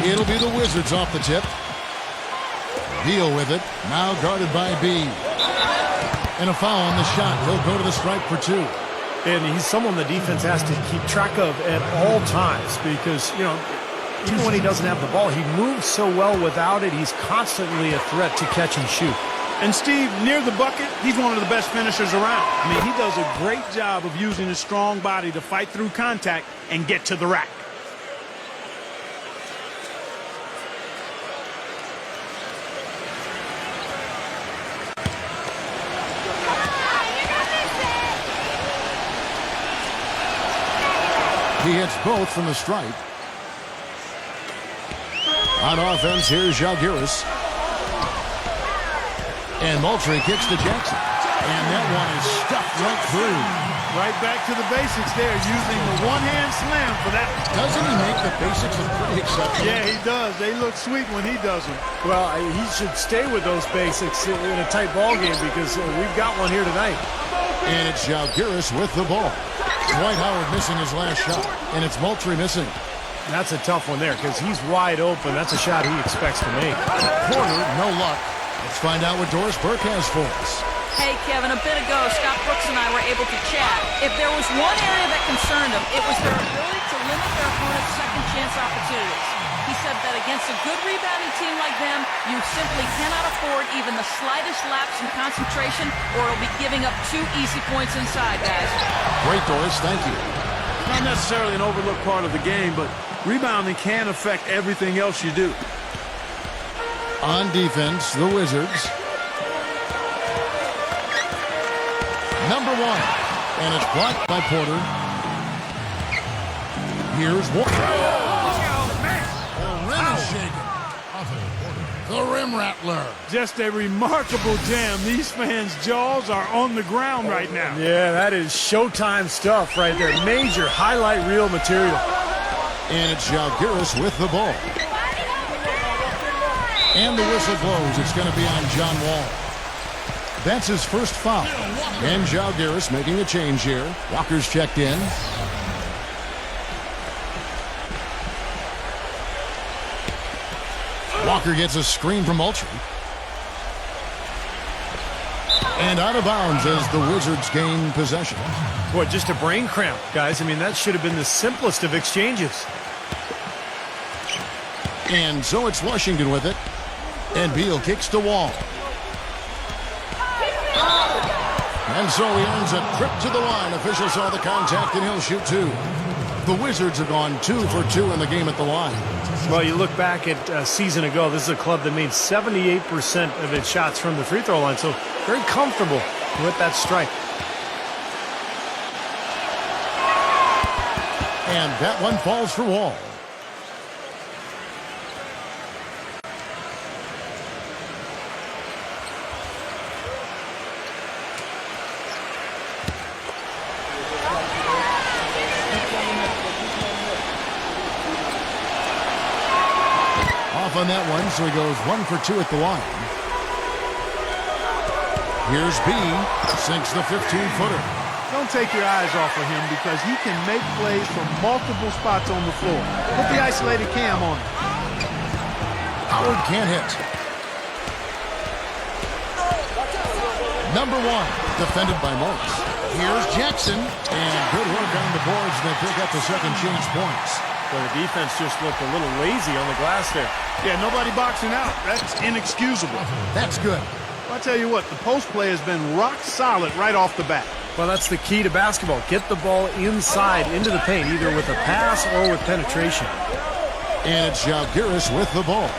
It'll be the Wizards off the tip. Deal with it. Now guarded by B. And a foul on the shot. He'll go to the stripe for 2. And he's someone the defense has to keep track of at all times because, you know, even when he doesn't have the ball, he moves so well without it. He's constantly a threat to catch and shoot. And Steve, near the bucket, he's one of the best finishers around. I mean, he does a great job of using his strong body to fight through contact and get to the rack. He hits both from the stripe. On offense, here's Žalgiris. And Moultrie kicks to Jackson. And that one is stuffed right through. Right back to the basics there, using the one-hand slam for that. Doesn't he make the basics look pretty exceptional? Yeah, he does. They look sweet when he does them. Well, he should stay with those basics in a tight ball game because we've got one here tonight. And it's Žalgiris with the ball. Dwight Howard missing his last shot. And it's Moultrie missing. That's a tough one there because he's wide open. That's a shot he expects to make. Porter, no luck. Let's find out what Doris Burke has for us. Hey, Kevin, a bit ago, Scott Brooks and I were able to chat. If there was one area that concerned him, it was their ability to limit their opponent's second chance opportunities. He said that against a good rebounding team like them, you simply cannot afford even the slightest lapse in concentration or it'll be giving up 2 easy points inside, guys. Great, Doris. Thank you. Not necessarily an overlooked part of the game, but rebounding can affect everything else you do. On defense, the Wizards. Number 1. And it's blocked by Porter. Here's Walker. The rim is shaken. The rim rattler. Just a remarkable jam. These fans' jaws are on the ground right now. Yeah, that is Showtime stuff right there. Major highlight reel material. And it's Žalgiris with the ball. And the whistle blows. It's going to be on John Wall. That's his first foul. And Žalgiris making a change here. Walker's checked in. Walker gets a screen from Moultrie. And out of bounds as the Wizards gain possession. Boy, just a brain cramp, guys. I mean, that should have been the simplest of exchanges. And so it's Washington with it. And Beal kicks to Wall. And so he earns a trip to the line. Official saw the contact and he'll shoot 2. The Wizards have gone 2 for 2 in the game at the line. Well, you look back at a season ago, this is a club that made 78% of its shots from the free throw line, so very comfortable with that strike. And that one falls for Wall. On that one, so he goes 1 for 2 at the line. Here's B, sinks the 15-footer. Don't take your eyes off of him because he can make plays from multiple spots on the floor. Put the isolated cam on him. Howard can't hit. Number 1, defended by Morris. Here's Jackson, and good work on the boards. They pick up the second chance points. Well, the defense just looked a little lazy on the glass there. Yeah, nobody boxing out. That's inexcusable. That's good. I'll tell you what, the post play has been rock solid right off the bat. Well, that's the key to basketball. Get the ball inside into the paint, either with a pass or with penetration. And it's Žalgiris with the ball.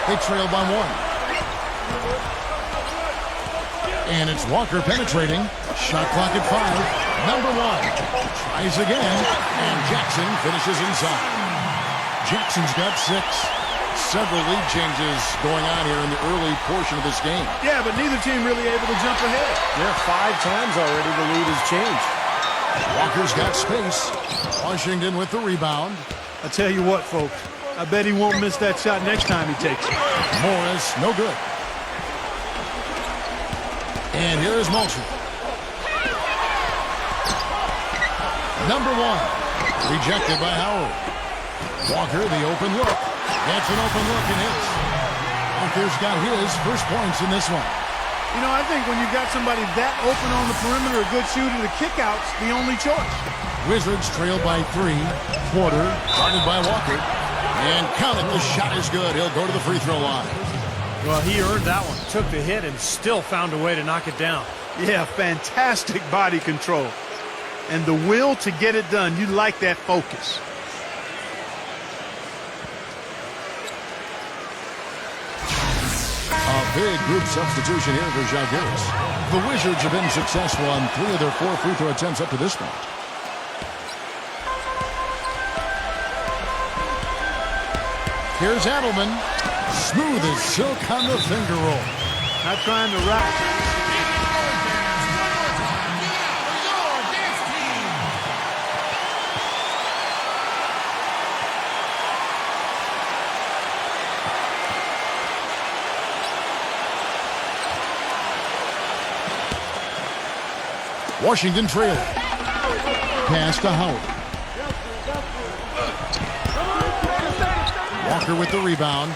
They trail by 1. And it's Walker penetrating. Shot clock at 5. Number 1 tries again, and Jackson finishes inside. Jackson's got 6. Several lead changes going on here in the early portion of this game. Yeah, but neither team really able to jump ahead. Yeah, 5 times already the lead has changed. Walker's got space. Washington with the rebound. I tell you what, folks, I bet he won't miss that shot next time he takes it. Morris, no good. And here is Moultrie. Number 1, rejected by Howard. Walker, the open look. Gets an open look and hits. Walker's got his first points in this one. You know, I think when you've got somebody that open on the perimeter, a good shooter, the kickout's the only choice. Wizards trail by 3. Porter guarded by Walker. And count it, the shot is good. He'll go to the free throw line. Well, he earned that one. Took the hit and still found a way to knock it down. Yeah, fantastic body control. And the will to get it done. You like that focus. A big group substitution here for Žalgiris. The Wizards have been successful on 3 of their 4 free throw attempts up to this point. Here's Adelman. Smooth as silk on the finger roll. Not trying to rock. Washington trailing. Pass to Howard. Walker with the rebound.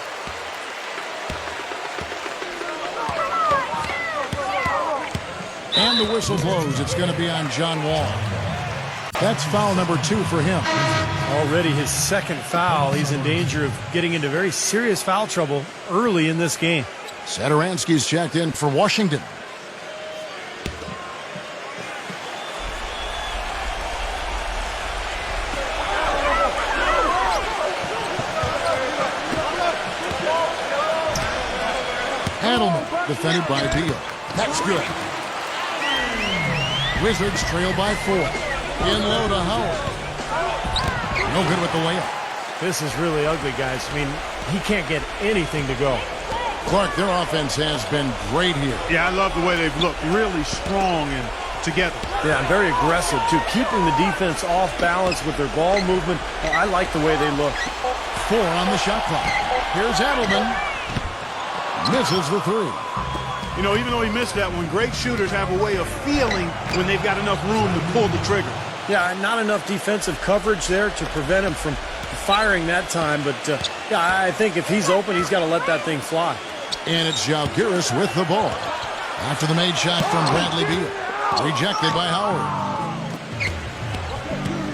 And the whistle blows. It's going to be on John Wall. That's foul number 2 for him. Already his second foul. He's in danger of getting into very serious foul trouble early in this game. Satoransky's checked in for Washington. Adelman, defended by Beal. That's good. Wizards trail by 4. In low to Howard. No good with the layup. This is really ugly, guys. I mean, he can't get anything to go. Clark, their offense has been great here. Yeah, I love the way they've looked. Really strong and together. Yeah, and very aggressive, too. Keeping the defense off balance with their ball movement. I like the way they look. 4 on the shot clock. Here's Adelman. Misses the 3. You know, even though he missed that one, great shooters have a way of feeling when they've got enough room to pull the trigger. Yeah, not enough defensive coverage there to prevent him from firing that time. But, yeah, I think if he's open, he's got to let that thing fly. And it's Žalgiris with the ball. After the made shot from Bradley Beal. Rejected by Howard.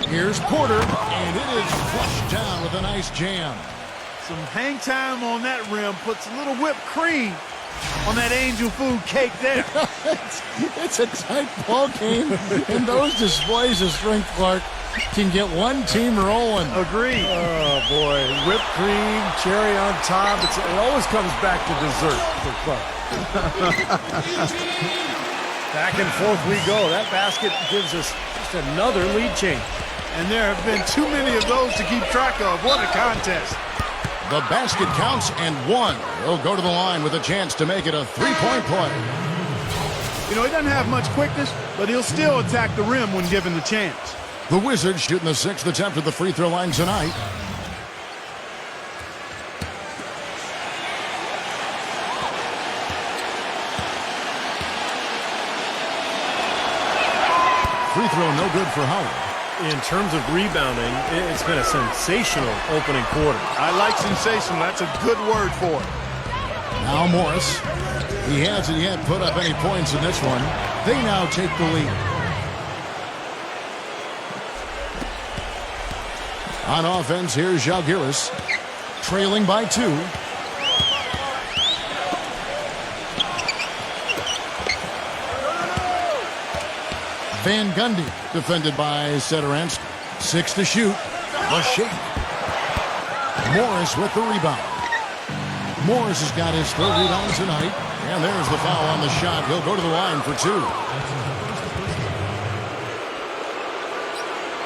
Here's Porter, and it is flushed down with a nice jam. Some hang time on that rim puts a little whipped cream on that angel food cake there. It's a tight ball game, and those displays of strength, Clark, can get one team rolling. Agreed. Oh, boy. Whipped cream, cherry on top. It always comes back to dessert for Clark. Back and forth we go. That basket gives us just another lead change. And there have been too many of those to keep track of. What a contest. The basket counts and 1. He'll go to the line with a chance to make it a 3-point play. You know, he doesn't have much quickness, but he'll still attack the rim when given the chance. The Wizards shooting the 6th attempt at the free throw line tonight. Free throw no good for Howard. In terms of rebounding, it's been a sensational opening quarter. I like sensational. That's a good word for it. Now Morris. He hasn't yet put up any points in this one. They now take the lead. On offense, here's Žalgiris. Trailing by 2. Van Gundy, defended by Satoransky. 6 to shoot. The shake. Morris with the rebound. Morris has got his 3rd rebound tonight. And there's the foul on the shot. He'll go to the line for 2.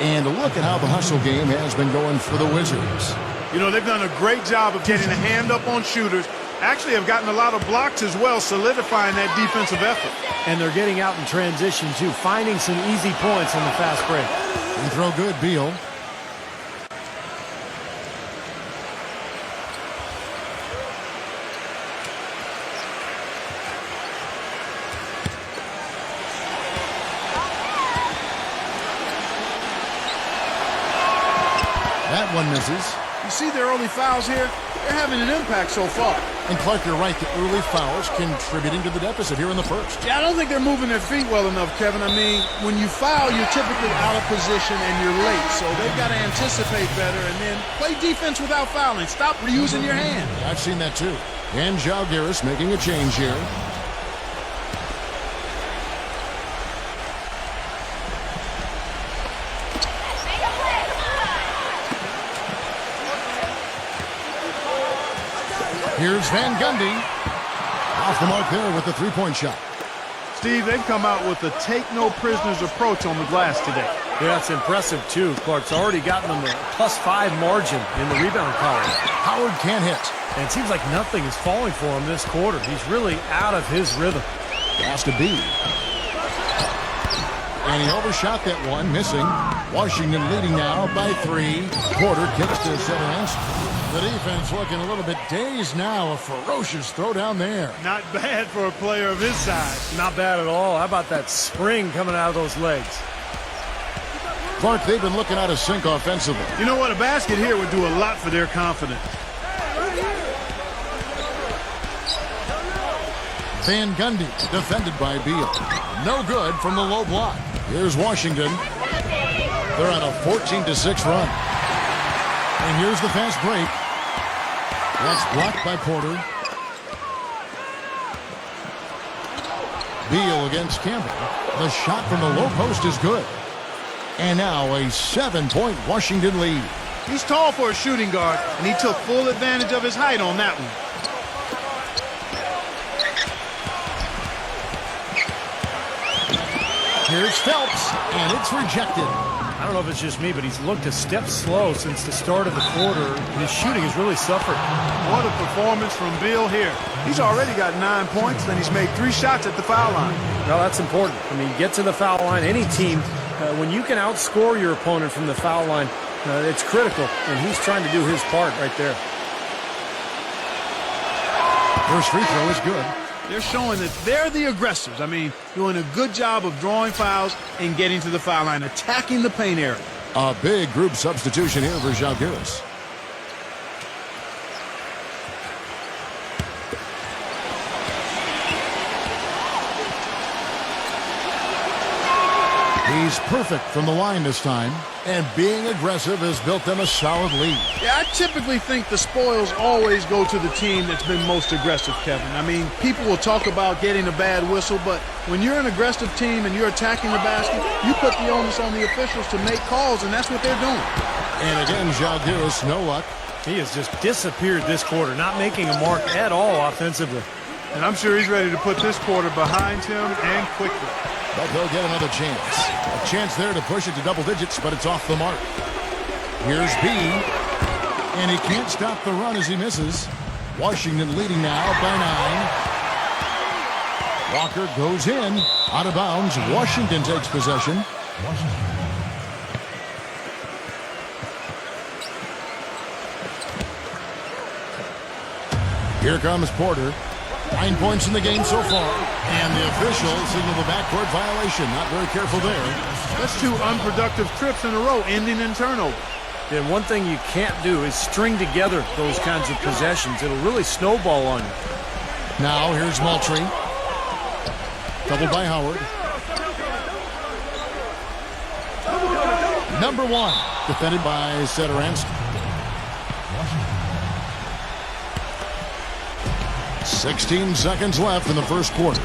And look at how the hustle game has been going for the Wizards. You know, they've done a great job of getting a hand up on shooters. Actually have gotten a lot of blocks as well, solidifying that defensive effort. And they're getting out in transition, too, finding some easy points on the fast break. And throw good, Beal. That one misses. You see the early fouls here? They're having an impact so far. And Clark, you're right. The early fouls contributing to the deficit here in the first. Yeah, I don't think they're moving their feet well enough, Kevin. I mean, when you foul, you're typically out of position and you're late. So they've got to anticipate better and then play defense without fouling. Stop reusing your hand. I've seen that too. And Jalgiris making a change here. Here's Van Gundy. Off the mark there with the three-point shot. Steve, they've come out with a take-no-prisoners approach on the glass today. Yeah, it's impressive, too. Clark's already gotten them a +5 margin in the rebound column. Howard can't hit. And it seems like nothing is falling for him this quarter. He's really out of his rhythm. Has to be. And he overshot that one, missing. Washington leading now by 3. Porter kicks to center ice. The defense looking a little bit dazed now. A ferocious throw down there. Not bad for a player of his size. Not bad at all. How about that spring coming out of those legs? Clark, they've been looking out of sync offensively. You know what? A basket here would do a lot for their confidence. Van Gundy defended by Beal. No good from the low block. Here's Washington. They're on a 14-6 run. And here's the fast break. That's blocked by Porter. Beal against Campbell. The shot from the low post is good. And now a 7-point Washington lead. He's tall for a shooting guard, and he took full advantage of his height on that one. Here's Phelps, and it's rejected. I don't know if it's just me, but he's looked a step slow since the start of the quarter. His shooting has really suffered. What a performance from Beal here. He's already got 9 points, and he's made 3 shots at the foul line. Well, that's important. I mean, get to the foul line. Any team, when you can outscore your opponent from the foul line, it's critical, and he's trying to do his part right there. First free throw is good. They're showing that they're the aggressors. I mean, doing a good job of drawing fouls and getting to the foul line, attacking the paint area. A big group substitution here for Jalgiris. He's perfect from the line this time, and being aggressive has built them a solid lead. Yeah, I typically think the spoils always go to the team that's been most aggressive, Kevin. I mean, people will talk about getting a bad whistle, but when you're an aggressive team and you're attacking the basket, you put the onus on the officials to make calls, and that's what they're doing. And again, Jalgiris, no luck. He has just disappeared this quarter, not making a mark at all offensively. And I'm sure he's ready to put this quarter behind him and quickly. But they'll get another chance. A chance there to push it to double digits, but it's off the mark. Here's B. And he can't stop the run as he misses. Washington leading now by 9. Walker goes in. Out of bounds. Washington takes possession. Here comes Porter. 9 points in the game so far. And the official signaled the backcourt violation. Not very careful there. That's 2 unproductive trips in a row, ending in turnover. And one thing you can't do is string together those kinds of possessions. It'll really snowball on you. Now here's Moultrie. Doubled by Howard. Number 1. Defended by Setoransky. 16 seconds left in the first quarter.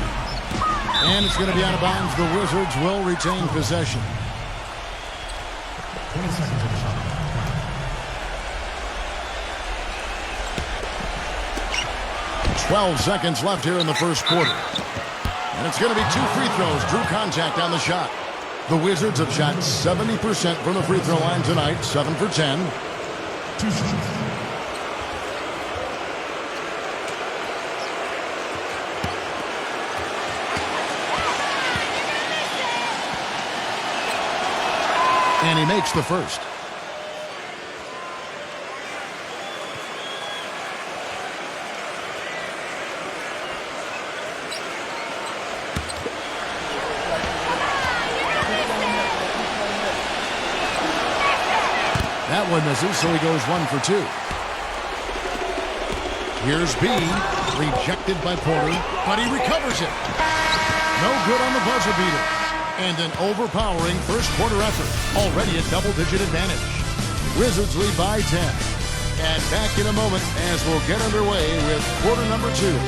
And it's going to be out of bounds. The Wizards will retain possession. 12 seconds left here in the first quarter. And it's going to be 2 free throws. Drew contact on the shot. The Wizards have shot 70% from the free throw line tonight. 7 for 10. 2 shots. And he makes the first. That Volley misses, so he goes 1 for 2. Here's B, rejected by Porter, but he recovers it. No good on the buzzer beater. And an overpowering first quarter effort, already a double-digit advantage. Wizards lead by 10. And back in a moment as we'll get underway with quarter number 2.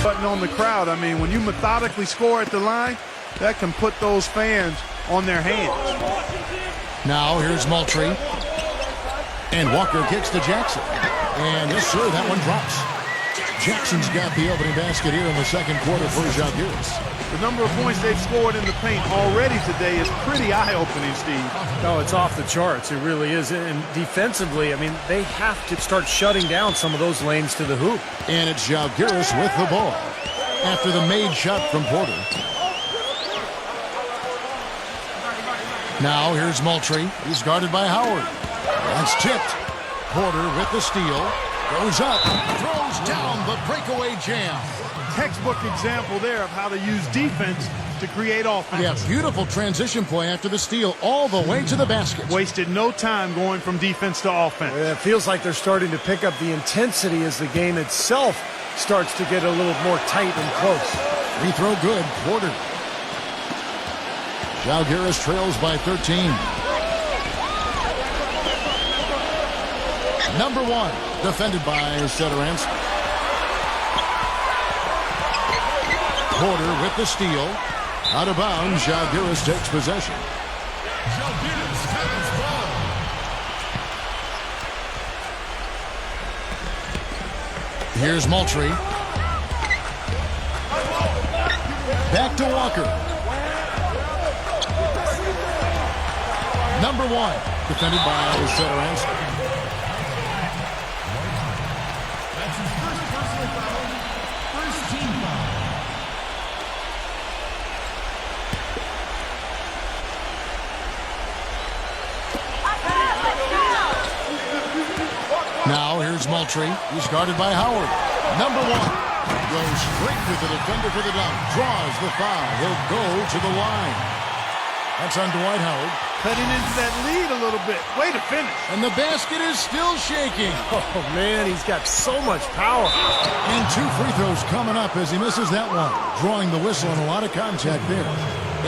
Button on the crowd. I mean, when you methodically score at the line, that can put those fans on their hands. Now here's Moultrie. And Walker kicks to Jackson. And yes, sir, that one drops. Jackson's got the opening basket here in the second quarter for JUL. The number of points they've scored in the paint already today is pretty eye-opening, Steve. No, it's off the charts. It really is. And defensively, I mean, they have to start shutting down some of those lanes to the hoop. And it's JUL with the ball after the made shot from Porter. Now here's Moultrie. He's guarded by Howard. That's tipped. Porter with the steal. Goes up. Throws down the breakaway jam. Textbook example there of how to use defense to create offense. Yeah, beautiful transition play after the steal all the way to the basket. Wasted no time going from defense to offense. It feels like they're starting to pick up the intensity as the game itself starts to get a little more tight and close. Free throw good. Porter. JUL trails by 13. Number 1, defended by Sederansky. Porter with the steal. Out of bounds, JUL takes possession. Here's Moultrie. Back to Walker. Number 1, defended by Sederansky. That's his first personal foul, first team foul. Now here's Moultrie. He's guarded by Howard. Number 1 goes straight with the defender for the dunk. Draws the foul. He'll go to the line. That's on Dwight Howard. Cutting into that lead a little bit. Way to finish. And the basket is still shaking. Oh, man, he's got so much power. And 2 free throws coming up as he misses that one. Drawing the whistle and a lot of contact there.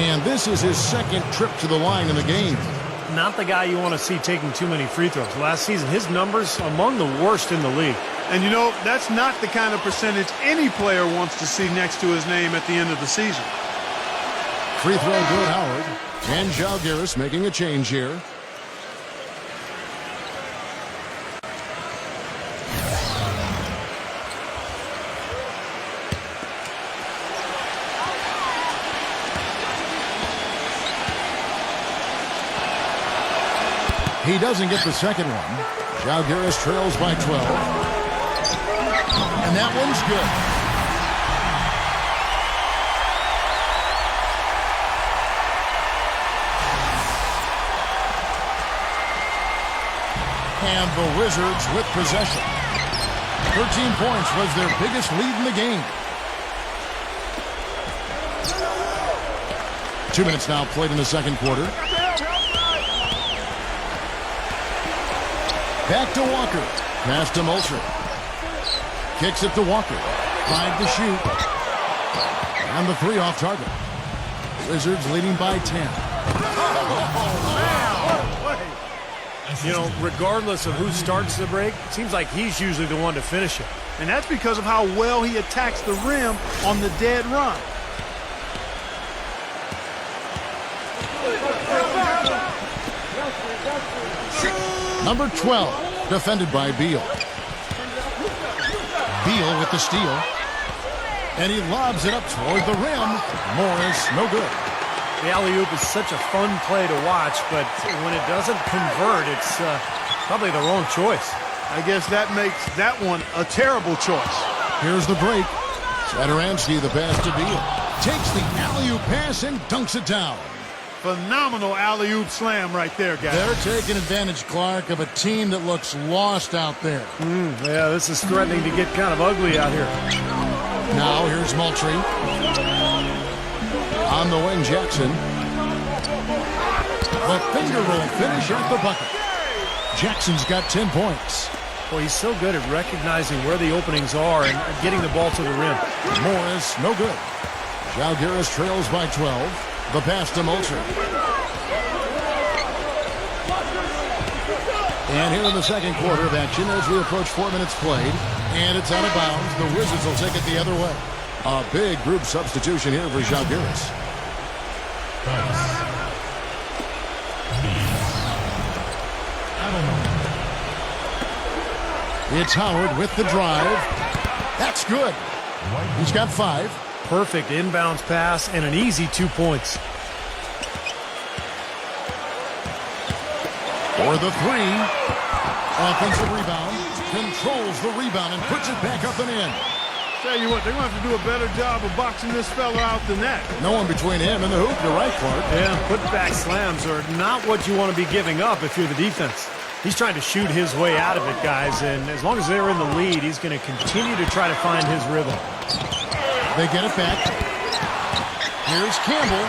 And this is his second trip to the line in the game. Not the guy you want to see taking too many free throws. Last season, his numbers among the worst in the league. And you know, that's not the kind of percentage any player wants to see next to his name at the end of the season. Free throw good, Howard. And JUL making a change here. He doesn't get the second one. JUL trails by 12. And that one's good. And the Wizards with possession. 13 points was their biggest lead in the game. 2 minutes now played in the second quarter. Back to Walker. Pass to Moultrie. Kicks it to Walker. 5 to shoot. And the 3 off target. Wizards leading by 10. You know, regardless of who starts the break, it seems like he's usually the one to finish it. And that's because of how well he attacks the rim on the dead run. Number 12, defended by Beal. Beal with the steal. And he lobs it up toward the rim. Morris, no good. The alley-oop is such a fun play to watch, but when it doesn't convert, it's probably the wrong choice. I guess that makes that one a terrible choice. Here's the break. Sederansky, the pass to Beal. Takes the alley-oop pass and dunks it down. Phenomenal alley-oop slam right there, guys. They're taking advantage, Clark, of a team that looks lost out there. Yeah, this is threatening to get kind of ugly out here. Now here's Moultrie. On the wing, Jackson. The finger roll finish at the bucket. Jackson's got 10 points. Well, he's so good at recognizing where the openings are and getting the ball to the rim. Morris, no good. Žalgiris trails by 12. The pass to Moultrie. And here in the second quarter of action as we approach 4 minutes played. And it's out of bounds. The Wizards will take it the other way. A big group substitution here for Žalgiris. It's Howard with the drive. That's good. He's got 5. Perfect inbounds pass and an easy 2 points. For the 3. Offensive rebound. Controls the rebound and puts it back up and in. Tell you what, they're going to have to do a better job of boxing this fella out than that. No one between him and the hoop. You're right, Clark. Yeah, put-back slams are not what you want to be giving up if you're the defense. He's trying to shoot his way out of it, guys, and as long as they're in the lead, he's going to continue to try to find his rhythm. They get it back. Here's Campbell,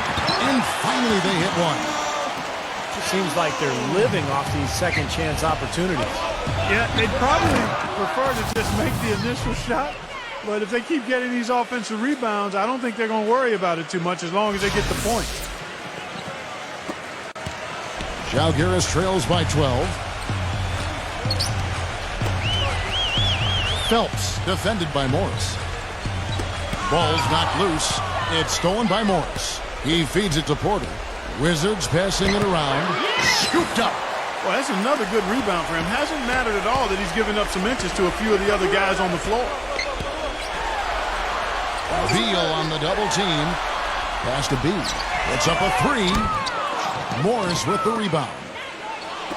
and finally they hit one. It just seems like they're living off these second-chance opportunities. Yeah, they'd probably prefer to just make the initial shot, but if they keep getting these offensive rebounds, I don't think they're going to worry about it too much as long as they get the point. Žalgiris trails by 12. Phelps defended by Morris. Ball's knocked loose. It's stolen by Morris. He feeds it to Porter. Wizards passing it around. Scooped up. Well, that's another good rebound for him. Hasn't mattered at all that he's given up some inches to a few of the other guys on the floor. Beal on the double team. Pass to B. It's up a 3. Morris with the rebound.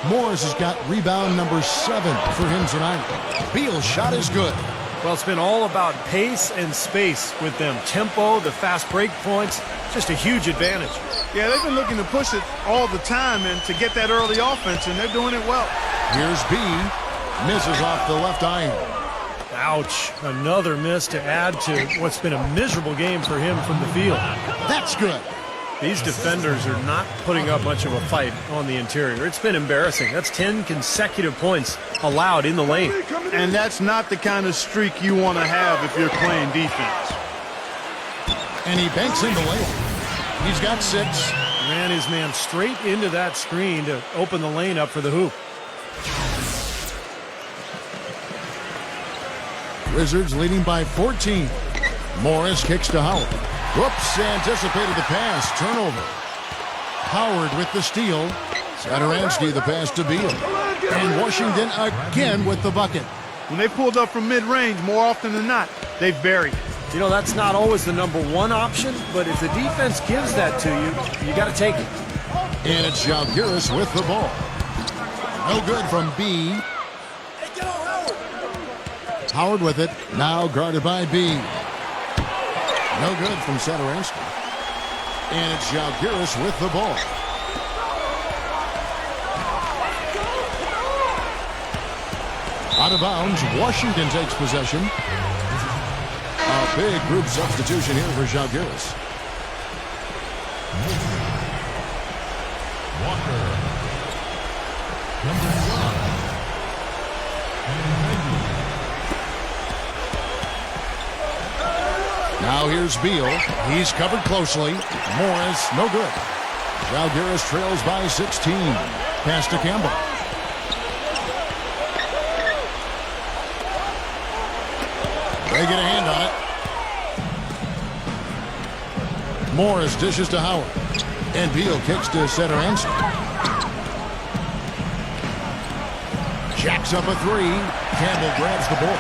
Morris has got rebound number 7 for him tonight. Beal's shot is good. Well, it's been all about pace and space with them. Tempo, the fast break points, just a huge advantage. Yeah, they've been looking to push it all the time and to get that early offense, and they're doing it well. Here's B. Misses off the left iron. Ouch. Another miss to add to what's been a miserable game for him from the field. That's good. These defenders are not putting up much of a fight on the interior. It's been embarrassing. That's 10 consecutive points allowed in the lane. And that's not the kind of streak you want to have if you're playing defense. And he banks in the layup. He's got 6. Ran his man straight into that screen to open the lane up for the hoop. Wizards leading by 14. Morris kicks to Howard. Whoops, anticipated the pass. Turnover. Howard with the steal. Satoransky the pass to Beal. And Washington again with the bucket. When they pulled up from mid-range, more often than not, they've buried it. You know, that's not always the number 1 option, but if the defense gives that to you, you got to take it. And it's Žalgiris with the ball. No good from B. Howard with it. Now guarded by B. No good from Satoransky. And it's Žalgiris with the ball. Out of bounds, Washington takes possession. A big group substitution here for Žalgiris. Walker. Number 1. Now here's Beal. He's covered closely. Morris, no good. Žalgiris trails by 16. Pass to Campbell. They get a hand on it. Morris dishes to Howard. And Beal kicks to Satoransky. Jacks up a 3. Campbell grabs the ball.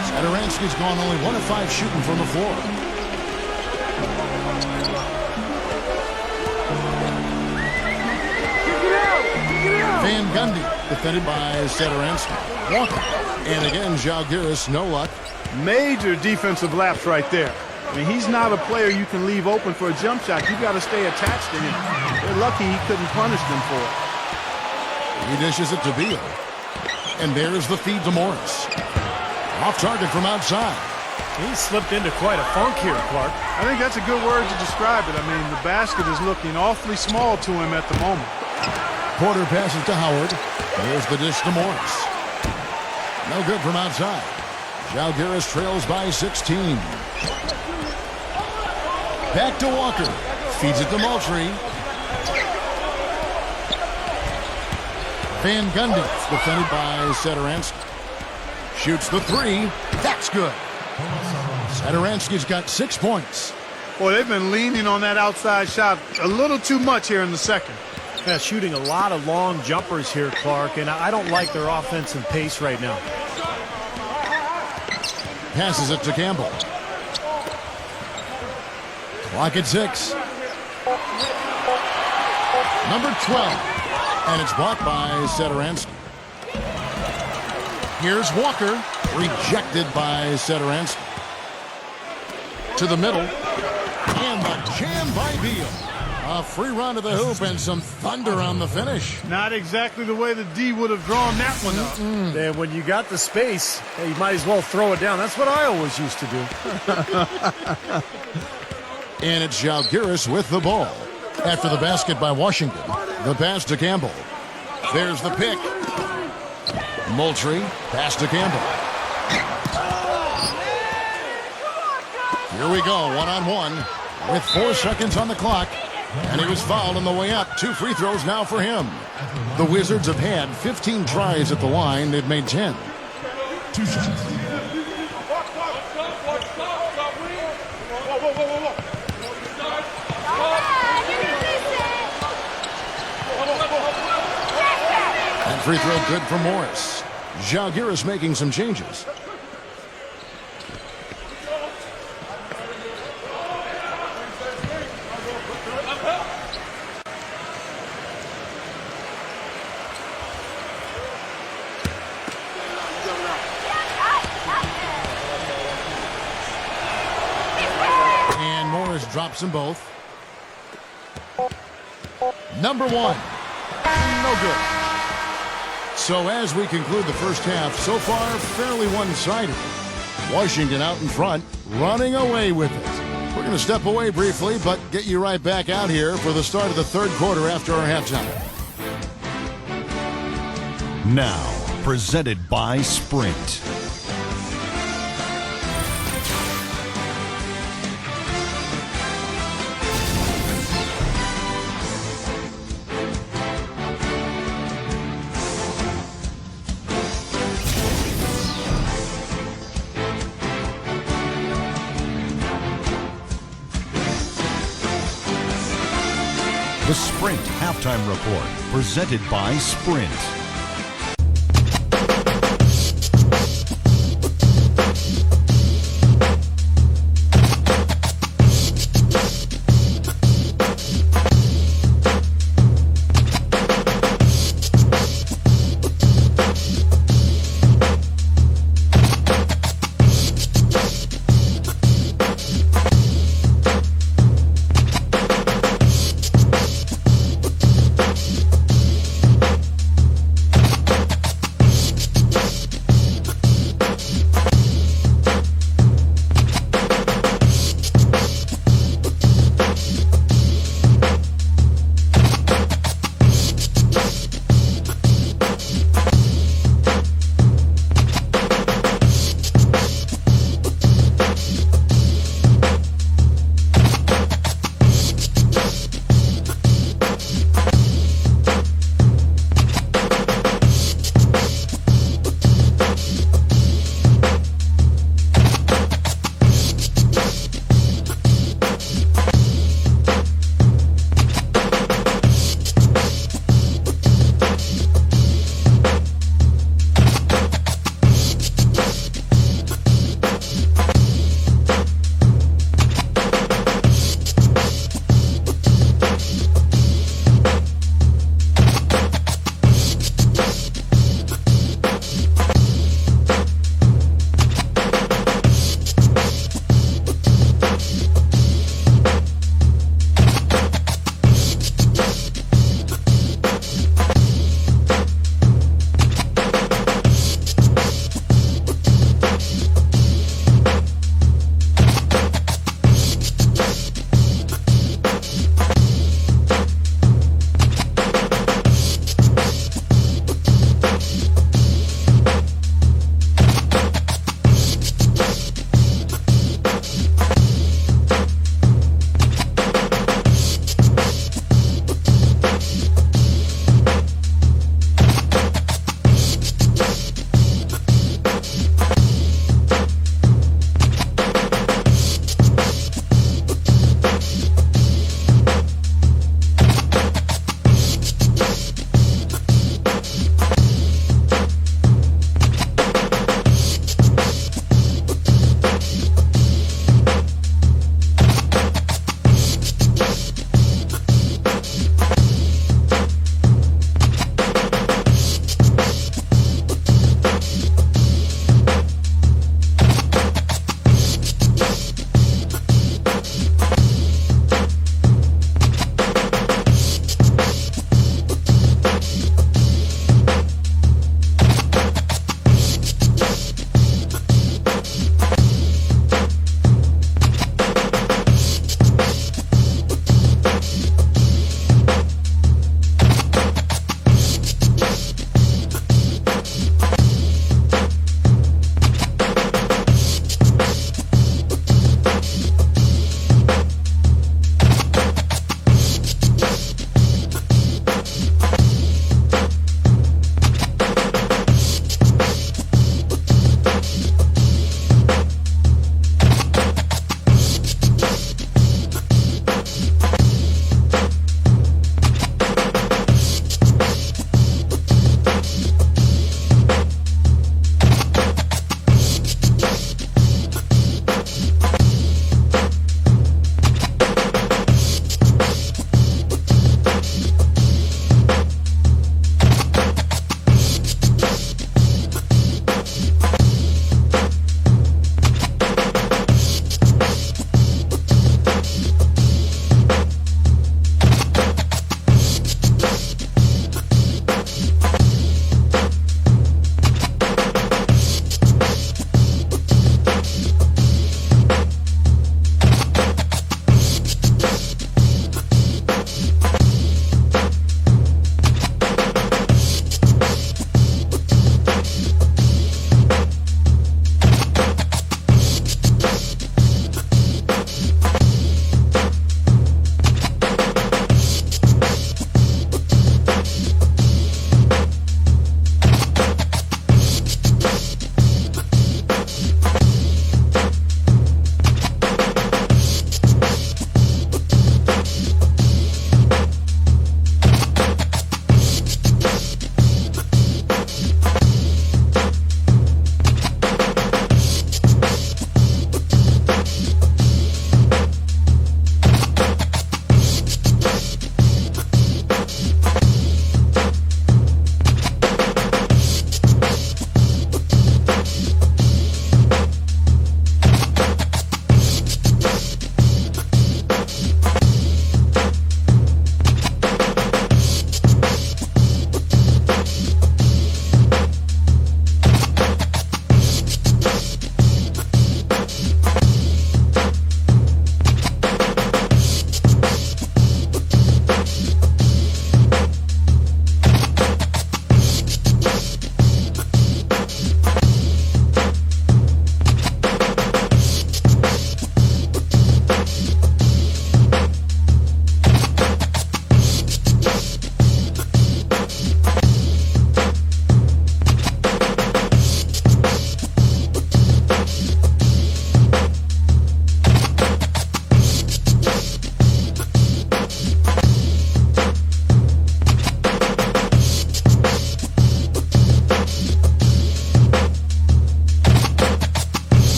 Satoransky's gone only 1 of 5 shooting from the floor. Van Gundy defended by Satoransky. Walker. And again, Žalgiris, no luck. Major defensive lapse right there. I mean, he's not a player you can leave open for a jump shot. You got to stay attached to him. They're lucky he couldn't punish them for it. He dishes it to Beal. And there's the feed to Morris. Off target from outside. He slipped into quite a funk here, Clark. I think that's a good word to describe it. I mean, the basket is looking awfully small to him at the moment. Porter passes to Howard. There's the dish to Morris. No good from outside. Žalgiris trails by 16. Back to Walker. Feeds it to Moultrie. Van Gundy, defended by Satoransky. Shoots the three. That's good. Satoransky's got 6 points. Boy, they've been leaning on that outside shot a little too much here in the second. Yeah, shooting a lot of long jumpers here, Clark, and I don't like their offensive pace right now. Passes it to Campbell. Clock at 6. Number 12. And it's blocked by Satoransky. Here's Walker. Rejected by Satoransky. To the middle. And the jam by Beal. A free run to the hoop and some thunder on the finish. Not exactly the way the D would have drawn that one up. And when you got the space, you might as well throw it down. That's what I always used to do. And it's Žalgiris with the ball. After the basket by Washington. The pass to Campbell. There's the pick. Moultrie, pass to Campbell. Here we go, one-on-one with 4 seconds on the clock. And he was fouled on the way up. 2 free throws now for him. The Wizards have had 15 tries at the line. They've made 10. 2 shots. And free throw good for Morris. Žalgiris making some changes. And Morris drops them both. Number 1. No good. So as we conclude the first half, so far fairly one-sided. Washington out in front, running away with it. We're going to step away briefly, but get you right back out here for the start of the third quarter after our halftime. Now, presented by Sprint. The Sprint Halftime Report, presented by Sprint.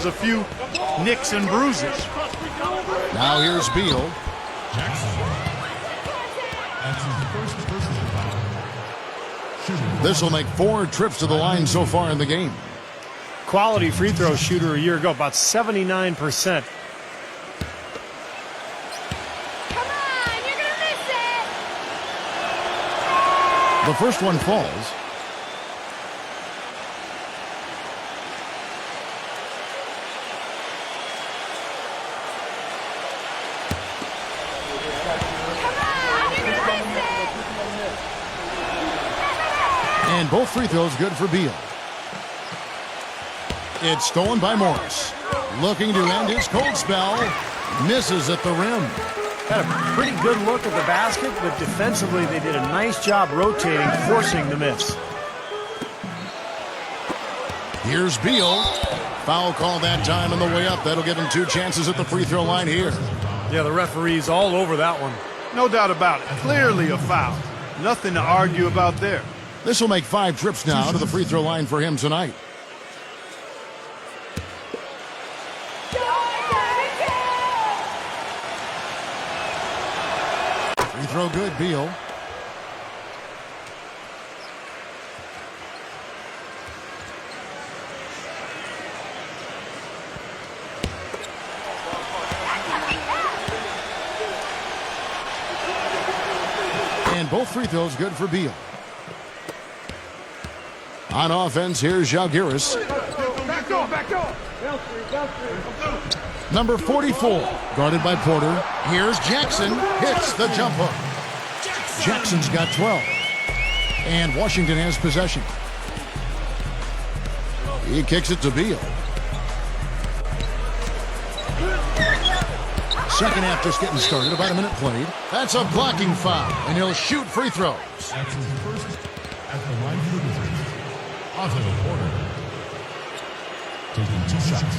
A few nicks and bruises. Now here's Beal. Jackson. That's his first personal foul. Shooting. This will make 4 trips to the line so far in the game. Quality free throw shooter a year ago, about 79%. Come on, you're gonna miss it. The first one falls. And both free throws good for Beal. It's stolen by Morris. Looking to end his cold spell. Misses at the rim. Had a pretty good look at the basket, but defensively they did a nice job rotating, forcing the miss. Here's Beal. Foul call that time on the way up. That'll give him 2 chances at the free throw line here. Yeah, the referee's all over that one. No doubt about it. Clearly a foul. Nothing to argue about there. This will make 5 trips now to the free throw line for him tonight. Free throw good, Beal. And both free throws good for Beal. On offense, here's Zalgiris. Number 44, guarded by Porter. Here's Jackson, hits the jump hook. Jackson's got 12. And Washington has possession. He kicks it to Beal. Second half just getting started, about a minute played. That's a blocking foul, and he'll shoot free throws. That's his first at the line for the Wizards. Otto Porter. Taking 2 shots.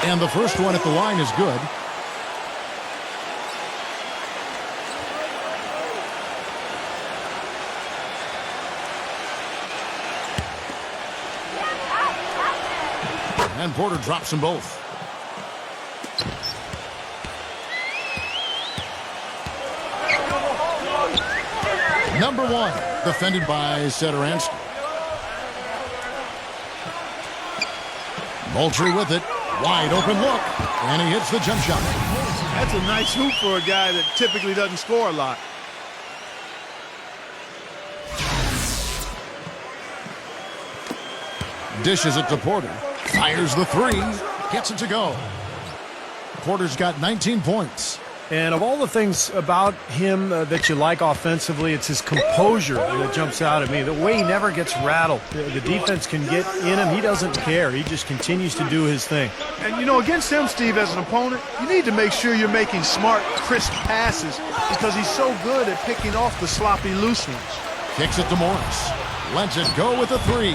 And the first one at the line is good. and Porter drops them both. Number 1, defended by Sederansky. Moultrie with it. Wide open look. And he hits the jump shot. That's a nice hoop for a guy that typically doesn't score a lot. Dishes it to Porter. Fires the 3. Gets it to go. Porter's got 19 points. And of all the things about him that you like offensively, it's his composure that jumps out at me. The way he never gets rattled. The defense can get in him. He doesn't care. He just continues to do his thing. And, you know, against him, Steve, as an opponent, you need to make sure you're making smart, crisp passes because he's so good at picking off the sloppy, loose ones. Kicks it to Morris. Lets it go with a 3.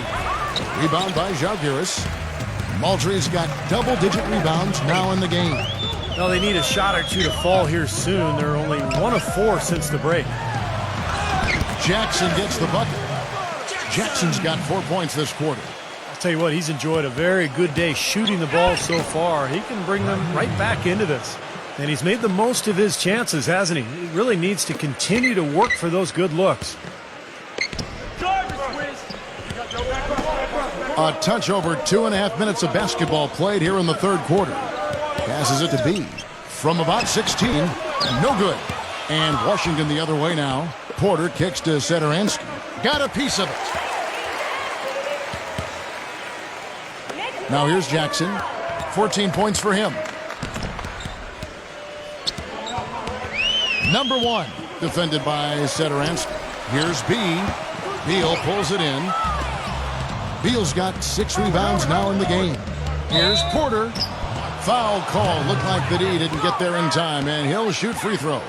Rebound by Žalgiris. Moultrie's got double-digit rebounds now in the game. Well, they need a shot or two to fall here soon. They're only 1 of 4 since the break. Jackson gets the bucket. Jackson's got 4 points this quarter. I'll tell you what, he's enjoyed a very good day shooting the ball so far. He can bring them right back into this. And he's made the most of his chances, hasn't he? He really needs to continue to work for those good looks. A touch over 2.5 minutes of basketball played here in the third quarter. Passes it to B. From about 16. No good. And Washington the other way now. Porter kicks to Sederansky. Got a piece of it. Now here's Jackson. 14 points for him. Number 1. Defended by Sederansky. Here's B. Beal pulls it in. Beal's got 6 rebounds now in the game. Here's Porter. Foul call. Looked like the D didn't get there in time, and he'll shoot free throws.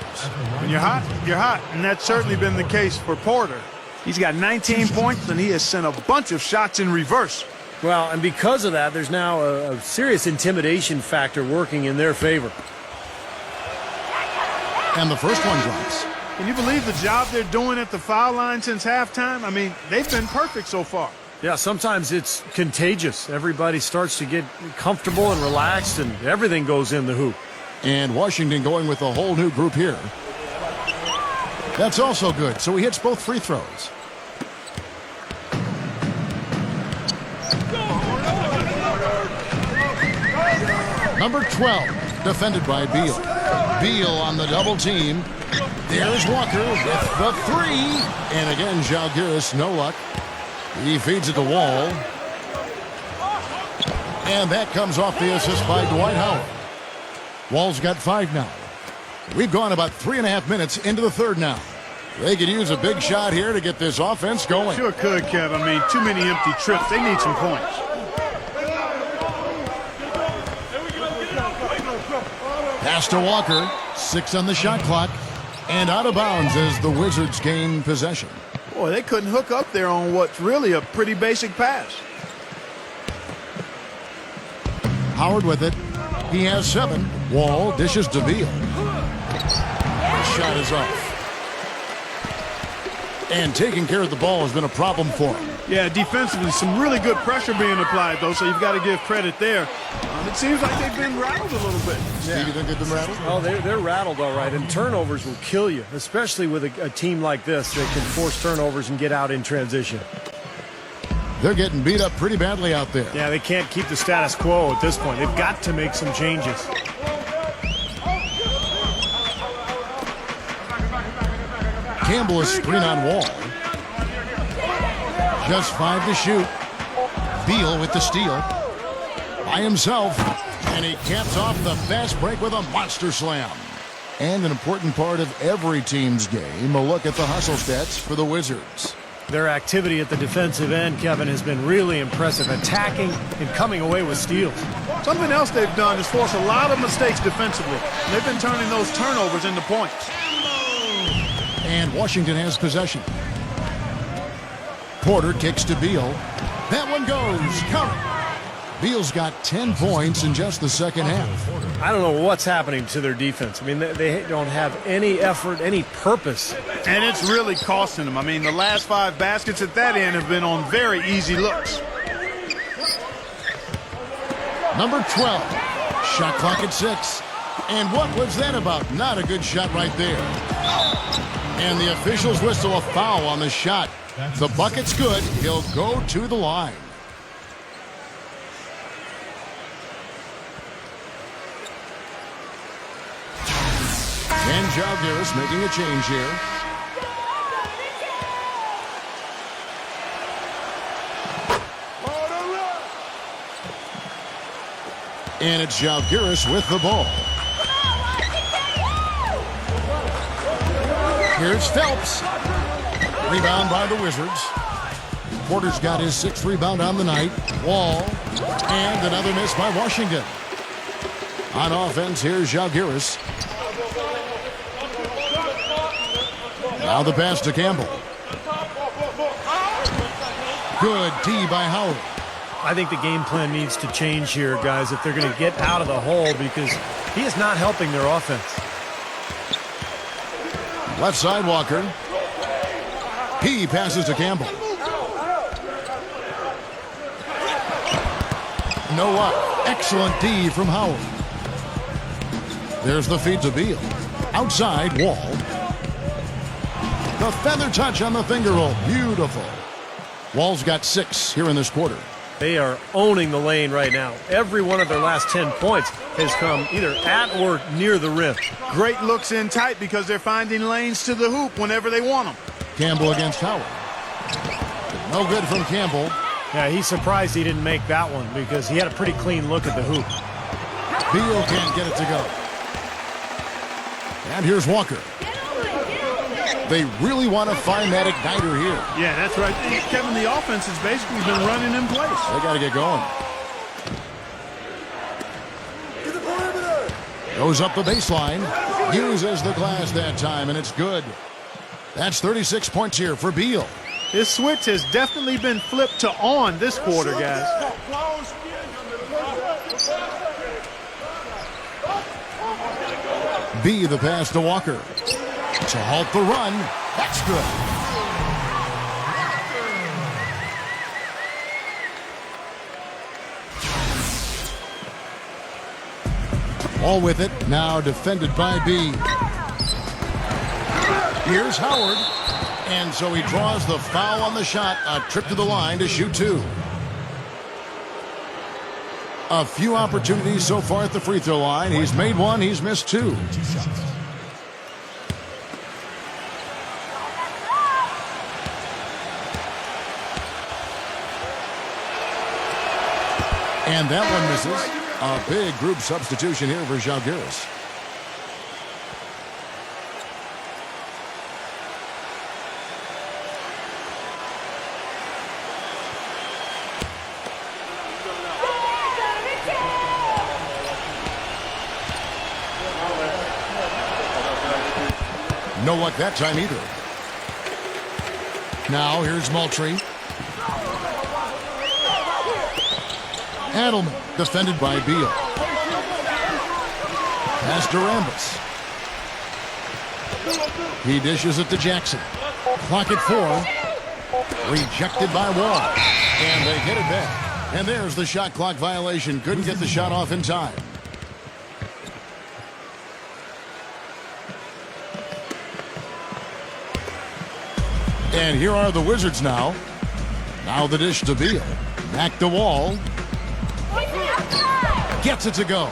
When you're hot, you're hot, and that's certainly been the case for Porter. He's got 19 points, and he has sent a bunch of shots in reverse. Well, and because of that, there's now a serious intimidation factor working in their favor. And the first one drops. Can you believe the job they're doing at the foul line since halftime? I mean, they've been perfect so far. Yeah, sometimes it's contagious. Everybody starts to get comfortable and relaxed, and everything goes in the hoop. And Washington going with a whole new group here. That's also good, so he hits both free throws. Number 12, defended by Beal. Beal on the double team. There's Walker with the 3. And again, Žalgiris, no luck. He feeds it to Wall. And that comes off the assist by Dwight Howard. Wall's got 5 now. We've gone about 3.5 minutes into the third now. They could use a big shot here to get this offense going. Sure could, Kev. I mean, too many empty trips. They need some points. Pass to Walker. 6 on the shot clock. And out of bounds as the Wizards gain possession. Boy, they couldn't hook up there on what's really a pretty basic pass. Howard with it. He has 7. Wall dishes to Beal. The shot is off. And taking care of the ball has been a problem for him. Yeah, defensively, some really good pressure being applied, though, so you've got to give credit there. It seems like they've been rattled a little bit. Steve, you think they've been rattled? Oh, they're rattled all right, and turnovers will kill you, especially with a team like this that can force turnovers and get out in transition. They're getting beat up pretty badly out there. Yeah, they can't keep the status quo at this point. They've got to make some changes. Campbell is screen on Wall. Just 5 to shoot. Beal with the steal. By himself. And he caps off the fast break with a monster slam. And an important part of every team's game, a look at the hustle stats for the Wizards. Their activity at the defensive end, Kevin, has been really impressive, attacking and coming away with steals. Something else they've done is force a lot of mistakes defensively. And they've been turning those turnovers into points. And Washington has possession. Porter kicks to Beal. That one goes. Count it. Beal's got 10 points in just the second half. I don't know what's happening to their defense. I mean, they don't have any effort, any purpose. And it's really costing them. I mean, the last 5 baskets at that end have been on very easy looks. Number 12. Shot clock at 6. And what was that about? Not a good shot right there. And the officials whistle a foul on the shot. The bucket's good. He'll go to the line. And Jalgiris making a change here. And it's Jalgiris with the ball. Here's Phelps. Rebound by the Wizards. Porter's got his 6th rebound on the night. Wall. And another miss by Washington. On offense, here's Jalgiris. Now the pass to Campbell. Good D by Howard. I think the game plan needs to change here, guys, if they're going to get out of the hole, because he is not helping their offense. Left side, Walker. He passes to Campbell. Noah. Excellent D from Howard. There's the feed to Beal. Outside, Wall. The feather touch on the finger roll. Beautiful. Wall's got 6 here in this quarter. They are owning the lane right now. Every one of their last 10 points has come either at or near the rim. Great looks in tight because they're finding lanes to the hoop whenever they want them. Campbell against Howard. No good from Campbell. Yeah, he's surprised he didn't make that one because he had a pretty clean look at the hoop. Beal can't get it to go. And here's Walker. They really want to find that igniter here. Yeah, that's right. Kevin, the offense has basically been running in place. They got to get going. Goes up the baseline. Uses the glass that time, and it's good. That's 36 points here for Beal. His switch has definitely been flipped to on this quarter, guys. B, the pass to Walker. To halt the run. That's good. All with it. Now defended by B. Here's Howard. And so he draws the foul on the shot. A trip to the line to shoot 2. A few opportunities so far at the free throw line. He's made 1. He's missed 2. And that one misses. A big group substitution here for Jalgiris. No luck that time either. Now here's Moultrie. Adelman, defended by Beal. Pass to Rambis. He dishes it to Jackson. Clock at 4. Rejected by Wall. And they get it back. And there's the shot clock violation. Couldn't get the shot off in time. And here are the Wizards now. Now the dish to Beal. Back to Wall. Gets it to go.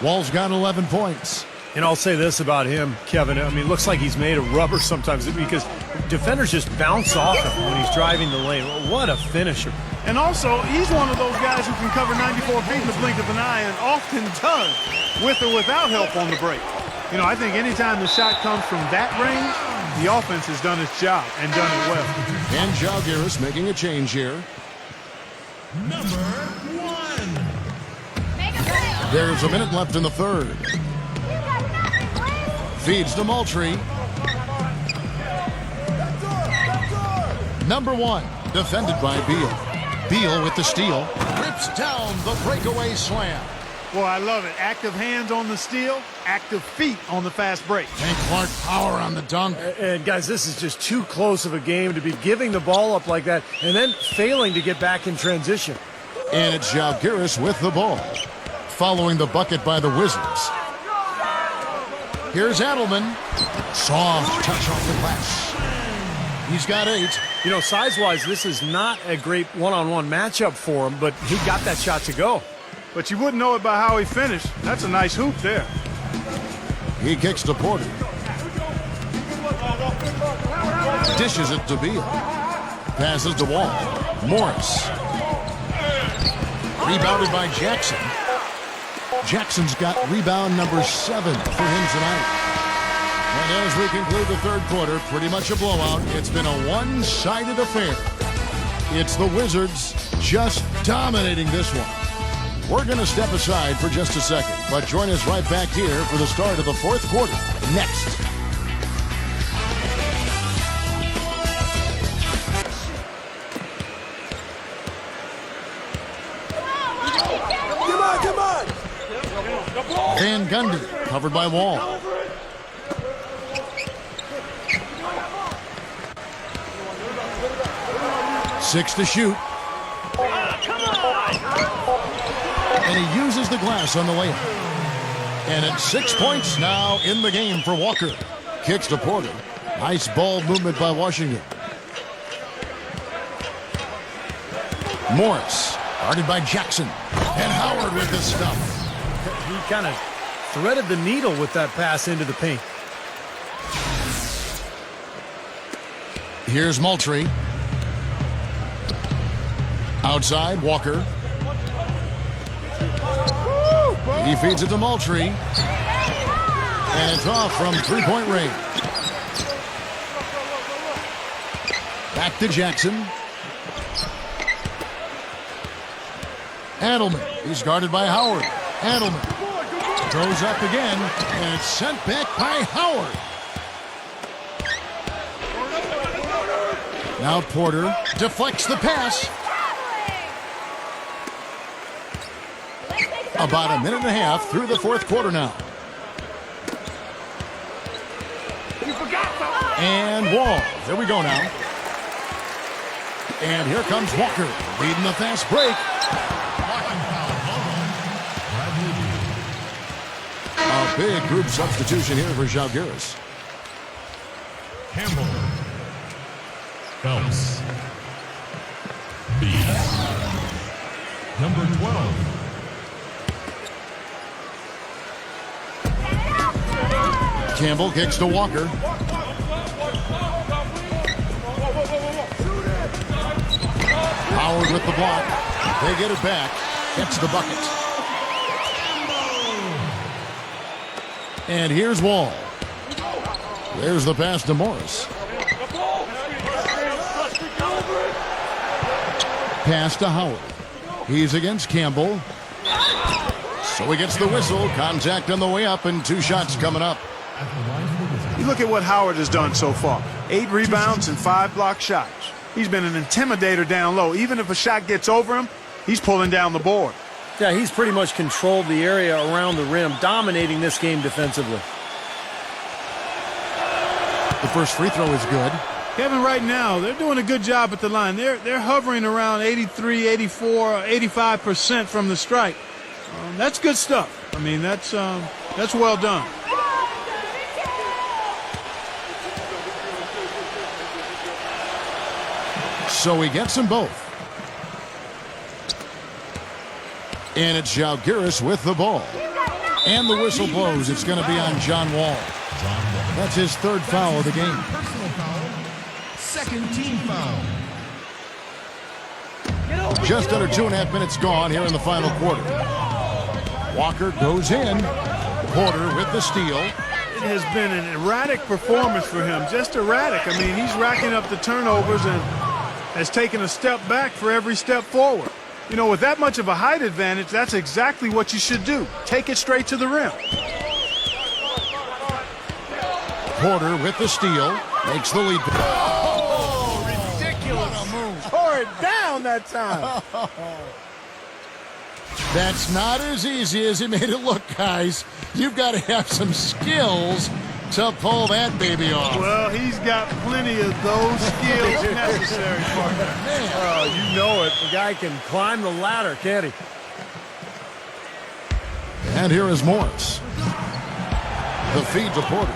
Wall's got 11 points. And I'll say this about him, Kevin. I mean, it looks like he's made of rubber sometimes because defenders just bounce off him when he's driving the lane. What a finisher. And also, he's one of those guys who can cover 94 feet in the blink of an eye and often does with or without help on the break. You know, I think anytime the shot comes from that range, the offense has done its job and done it well. And Jalgiris making a change here. Number 1. There's a minute left in the third. Feeds to Moultrie. Number 1, defended by Beal. Beal with the steal. Rips down the breakaway slam. Boy, I love it. Active hands on the steal, active feet on the fast break. And Clark power on the dunk. And guys, this is just too close of a game to be giving the ball up like that and then failing to get back in transition. And it's Zalgiris with the ball, following the bucket by the Wizards. Here's Adelman. Soft touch off the glass. He's got 8. You know, size-wise, this is not a great one-on-one matchup for him, but he got that shot to go. But you wouldn't know it by how he finished. That's a nice hoop there. He kicks to Porter. Dishes it to Beal. Passes the Wall. Morris. Rebounded by Jackson. Jackson's got rebound number 7 for him tonight. And as we conclude the third quarter, pretty much a blowout. It's been a one-sided affair. It's the Wizards just dominating this one. We're going to step aside for just a second, but join us right back here for the start of the fourth quarter next. Van Gundy covered by Wall. Six to shoot. And he uses the glass on the layup. And it's 6 points now in the game for Walker. Kicks to Porter. Nice ball movement by Washington. Morris, guarded by Jackson. And Howard with the stuff. He kind of threaded the needle with that pass into the paint. Here's Moultrie. Outside, Walker. He feeds it to Moultrie. And it's off from three-point range. Back to Jackson. Adelman. He's guarded by Howard. Adelman goes up again, and it's sent back by Howard. Now Porter deflects the pass. About a minute and a half through the fourth quarter now. And Wall. Here we go now. And here comes Walker leading the fast break. A big group substitution here for Zalgiris. Campbell. Phelps. Bees. Number 12. Campbell kicks to Walker. Howard with the block. They get it back. Gets the bucket. And here's Wall. There's the pass to Morris. Pass to Howard. He's against Campbell. So he gets the whistle. Contact on the way up and 2 shots coming up. You look at what Howard has done so far. 8 rebounds and 5 block shots. He's been an intimidator down low. Even if a shot gets over him, he's pulling down the board. Yeah, he's pretty much controlled the area around the rim, dominating this game defensively. The first free throw is good. Kevin, right now, they're doing a good job at the line. They're hovering around 83, 84, 85% from the strike. That's good stuff. I mean, that's well done. So he gets them both. And it's Zalgiris with the ball. And the whistle blows. It's going to be on John Wall. That's his 3rd foul of the game. Personal foul. 2nd team foul. Just under 2.5 minutes gone here in the final quarter. Walker goes in. Porter with the steal. It has been an erratic performance for him. Just erratic. I mean, he's racking up the turnovers and has taken a step back for every step forward. You know, with that much of a height advantage, that's exactly what you should do. Take it straight to the rim. Porter with the steal. Makes the lead. Oh, ridiculous. Move. Tore it down that time. That's not as easy as he made it look, guys. You've got to have some skills to pull that baby off. Well, he's got plenty of those skills necessary, partner. Oh, you know it. The guy can climb the ladder, can't he? And here is Morris. The feed to Porter.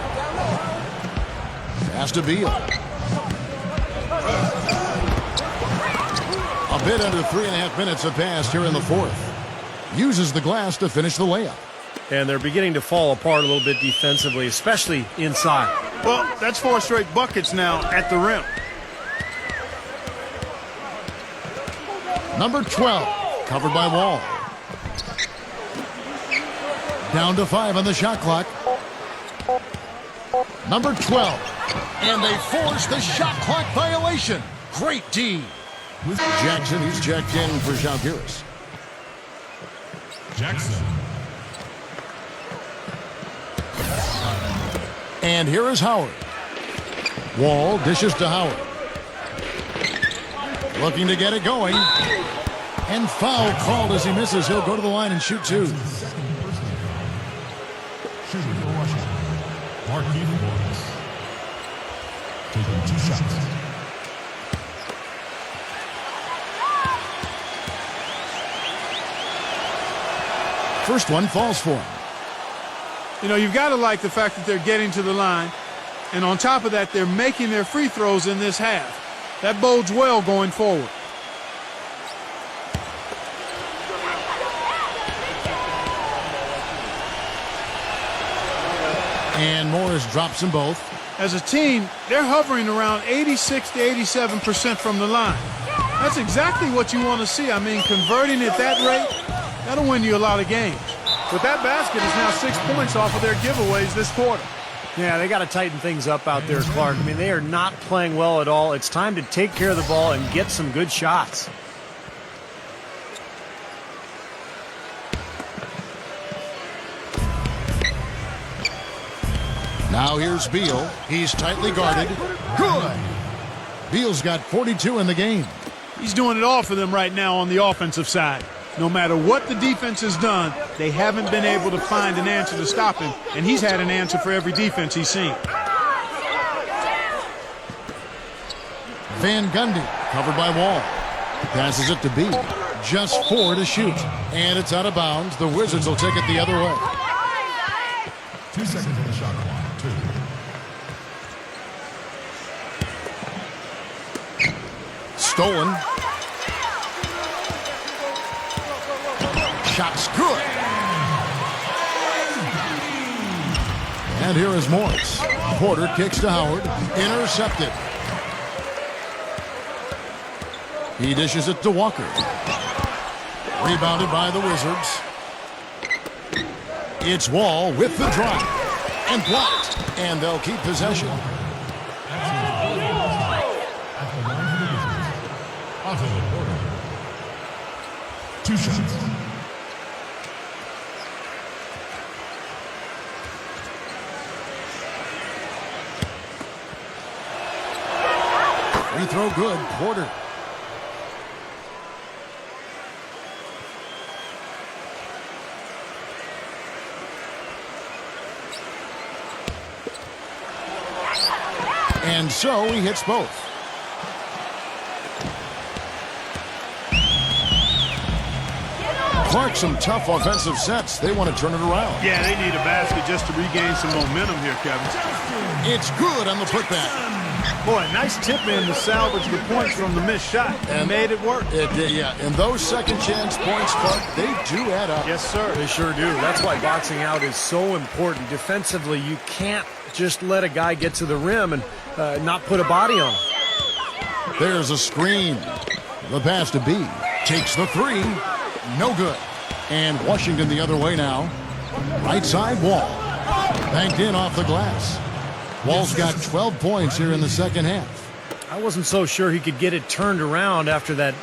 Pass to Beal. A bit under 3.5 minutes have passed here in the fourth. Uses the glass to finish the layup. And they're beginning to fall apart a little bit defensively, especially inside. Well, that's 4 straight buckets now at the rim. Number 12, covered by Wall. Down to 5 on the shot clock. Number 12, and they force the shot clock violation. Great D. With Jackson, he's checked in for Zalgiris. Jackson. And here is Howard. Wall dishes to Howard. Looking to get it going. And foul called as he misses. He'll go to the line and shoot 2. Shooting for Washington. Marquise Morris. Taking 2 shots. First one falls for him. You know, you've got to like the fact that they're getting to the line. And on top of that, they're making their free throws in this half. That bodes well going forward. And Morris drops them both. As a team, they're hovering around 86 to 87% from the line. That's exactly what you want to see. I mean, converting at that rate, that'll win you a lot of games. But that basket is now 6 points off of their giveaways this quarter. Yeah, they got to tighten things up out there, Clark. I mean, they are not playing well at all. It's time to take care of the ball and get some good shots. Now here's Beal. He's tightly guarded. Good. Beal's got 42 in the game. He's doing it all for them right now on the offensive side. No matter what the defense has done, they haven't been able to find an answer to stop him, and he's had an answer for every defense he's seen. Van Gundy, covered by Wall. Passes it to B. Just 4 to shoot. And it's out of bounds. The Wizards will take it the other way. 2 seconds on the shot clock. 2. Stolen. Shot's good. And here is Morris. Porter kicks to Howard. Intercepted. He dishes it to Walker. Rebounded by the Wizards. It's Wall with the drive. And blocked. And they'll keep possession. Onto the Porter. 2 shots. Free throw good. Porter. And so he hits both. Clark, some tough offensive sets. They want to turn it around. Yeah, they need a basket just to regain some momentum here, Kevin. It's good on the putback. Boy, nice tip in to salvage the points from the missed shot and made it work. It did, yeah. And those second chance points, Clark, they do add up. Yes, sir. They sure do. That's why boxing out is so important. Defensively, you can't just let a guy get to the rim and not put a body on him. There's a screen. The pass to B. Takes the 3. No good. And Washington the other way now. Right side Wall. Banked in off the glass. Wall's got 12 points here in the second half. I wasn't so sure he could get it turned around after that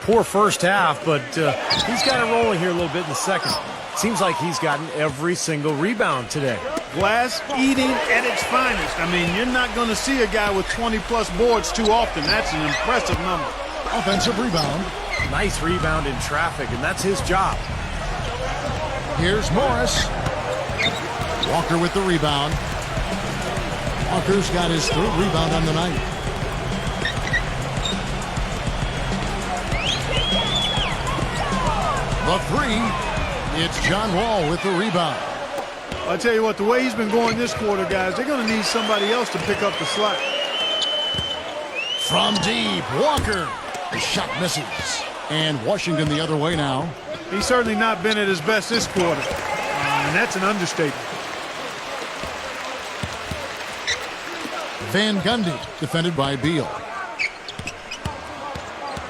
poor first half, but he's got it rolling here a little bit in the second. Seems like he's gotten every single rebound today. Glass eating at its finest. I mean, you're not going to see a guy with 20-plus boards too often. That's an impressive number. Offensive rebound. Nice rebound in traffic, and that's his job. Here's Morris. Walker with the rebound. Walker's got his 3rd rebound on the night. The 3. It's John Wall with the rebound. I'll tell you what, the way he's been going this quarter, guys, they're going to need somebody else to pick up the slack. From deep, Walker. The shot misses. And Washington the other way now. He's certainly not been at his best this quarter. And that's an understatement. Van Gundy, defended by Beal.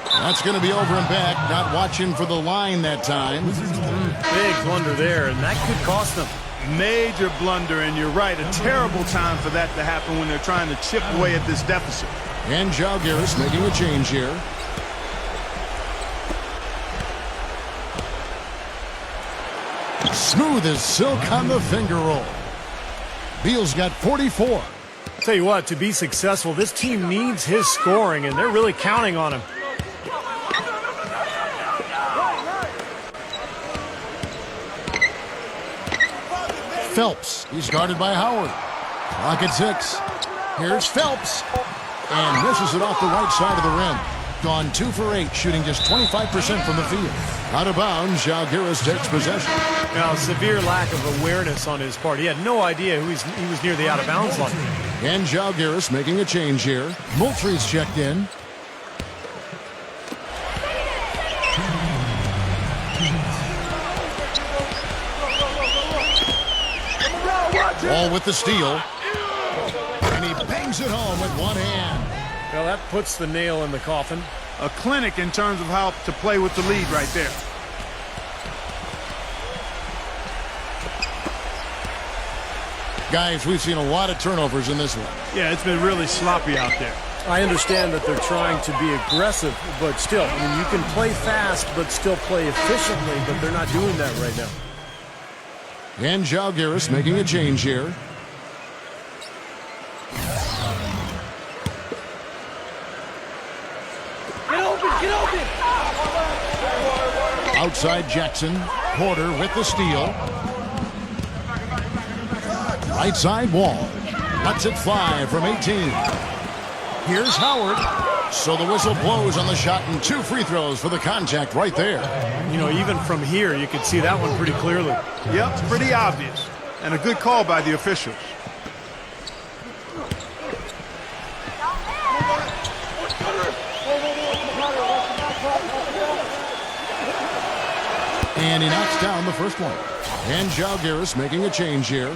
That's going to be over and back. Not watching for the line that time. Big blunder there, and that could cost them. Major blunder, and you're right, a terrible time for that to happen when they're trying to chip away at this deficit. And Jalgiris making a change here. Smooth as silk on the finger roll. Beal's got 44. Tell you what, to be successful, this team needs his scoring, and they're really counting on him. Phelps, he's guarded by Howard. Clock at 6. Here's Phelps. And misses it off the right side of the rim. Gone 2 for 8, shooting just 25% from the field. Out of bounds, Jalgiris takes possession. Now, severe lack of awareness on his part. He had no idea he was near the out-of-bounds line. And Jalgiris making a change here. Moultrie's checked in. Wall with the steal. And he bangs it home with one hand. Well, that puts the nail in the coffin. A clinic in terms of how to play with the lead right there. Guys, we've seen a lot of turnovers in this one. Yeah, it's been really sloppy out there. I understand that they're trying to be aggressive, but still, I mean, you can play fast but still play efficiently, but they're not doing that right now. And Jalgiris making a change here. Get open, get open! Outside Jackson. Porter with the steal. Right side Wall. Lets it fly from 18. Here's Howard. So the whistle blows on the shot and 2 free throws for the contact right there. You know, even from here, you can see that one pretty clearly. Yep, it's pretty obvious. And a good call by the officials. And he knocks down the first one. And Jalgiris making a change here.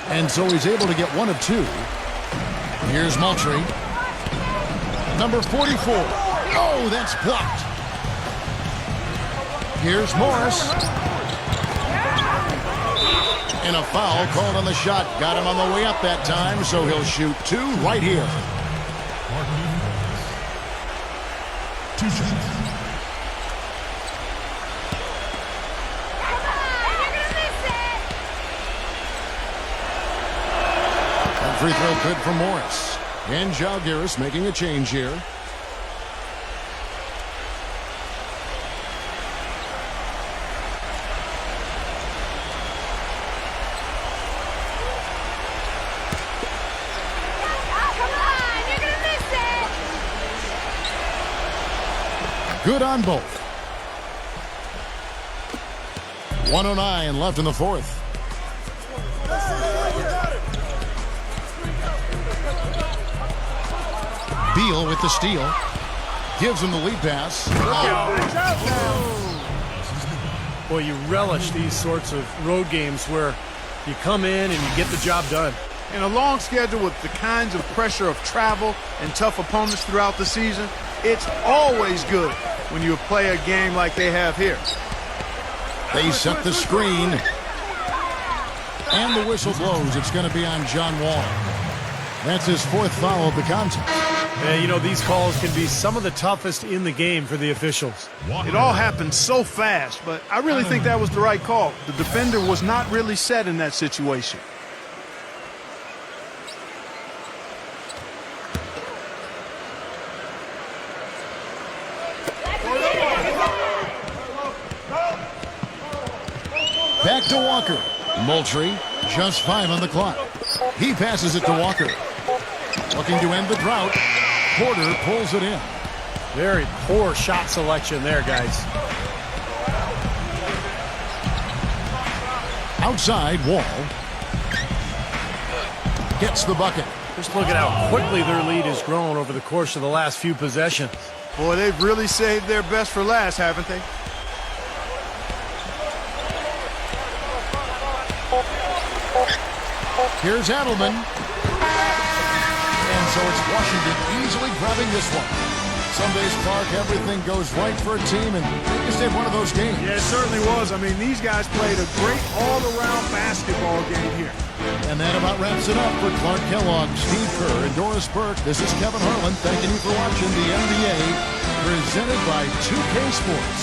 And so he's able to get 1 of 2. Here's Moultrie. Number 44. Oh, that's blocked. Here's Morris. And a foul called on the shot. Got him on the way up that time, so he'll shoot 2 right here. 2 shots. Free throw good for Morris. And Jalgiris making a change here. Come on, you're gonna miss it! Good on both. 1:09 left in the fourth. Beal with the steal. Gives him the lead pass. Boy, you relish these sorts of road games where you come in and you get the job done. In a long schedule with the kinds of pressure of travel and tough opponents throughout the season, it's always good when you play a game like they have here. They set the screen. And the whistle blows. It's going to be on John Wall. That's his 4th foul of the contest. And, you know, these calls can be some of the toughest in the game for the officials. It all happened so fast, but I really think that was the right call. The defender was not really set in that situation. Back to Walker. Moultrie, just 5 on the clock. He passes it to Walker. Looking to end the drought. Porter pulls it in. Very poor shot selection there, guys. Outside, Wall. Gets the bucket. Just look at how quickly their lead has grown over the course of the last few possessions. Boy, they've really saved their best for last, haven't they? Here's Adelman. And so it's Washington easily grabbing this one. Some days, Clark, everything goes right for a team, and they just had one of those games. Yeah, it certainly was. I mean, these guys played a great all-around basketball game here. And that about wraps it up for Clark Kellogg, Steve Kerr, and Doris Burke. This is Kevin Harlan thanking you for watching the NBA, presented by 2K Sports.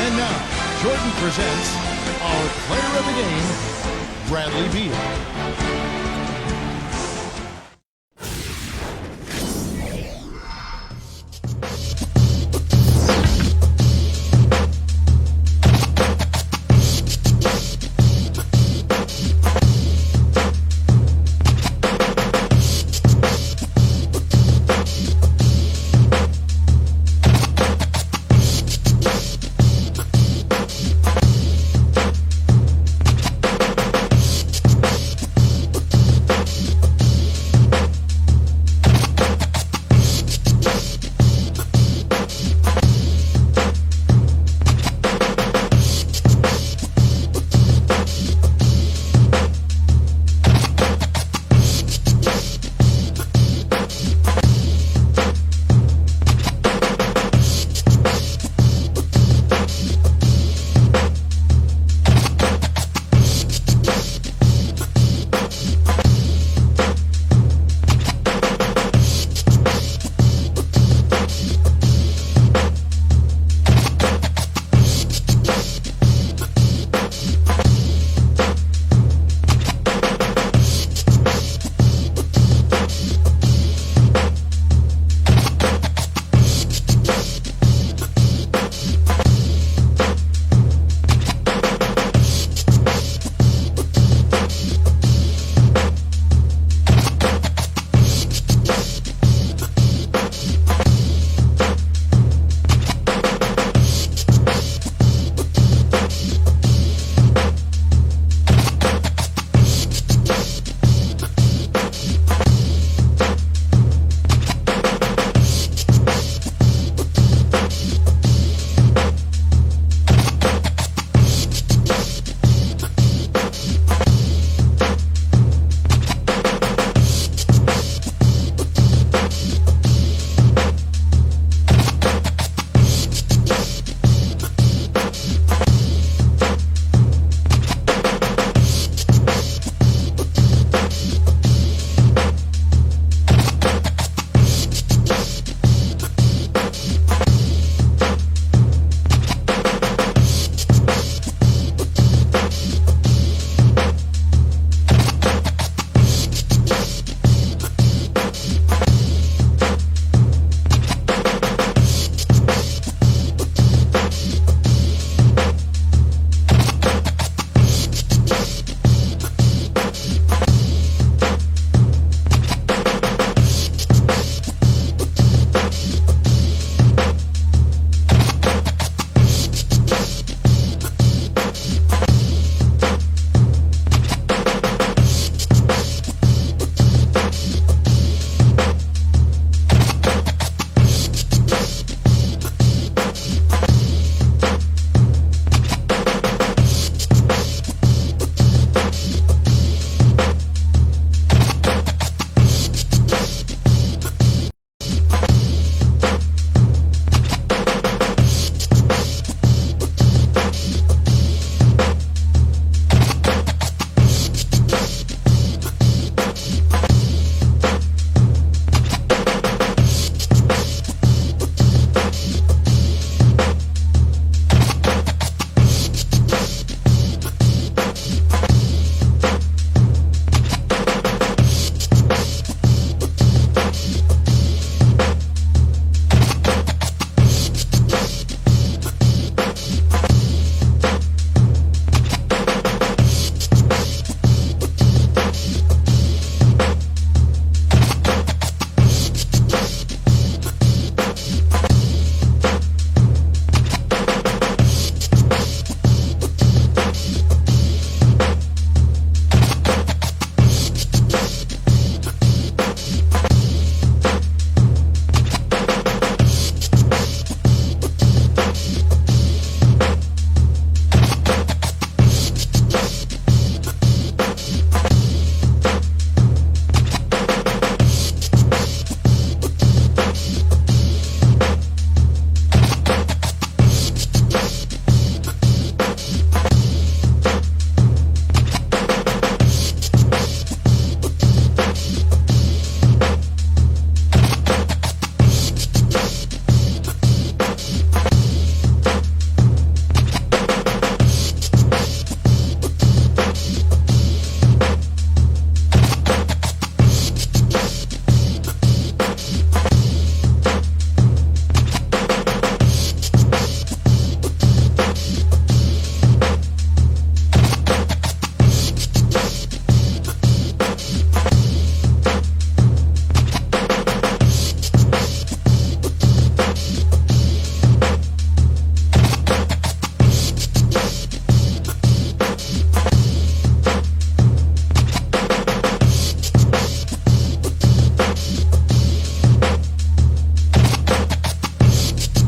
And now, Jordan presents our player of the game, Bradley Beal.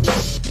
it.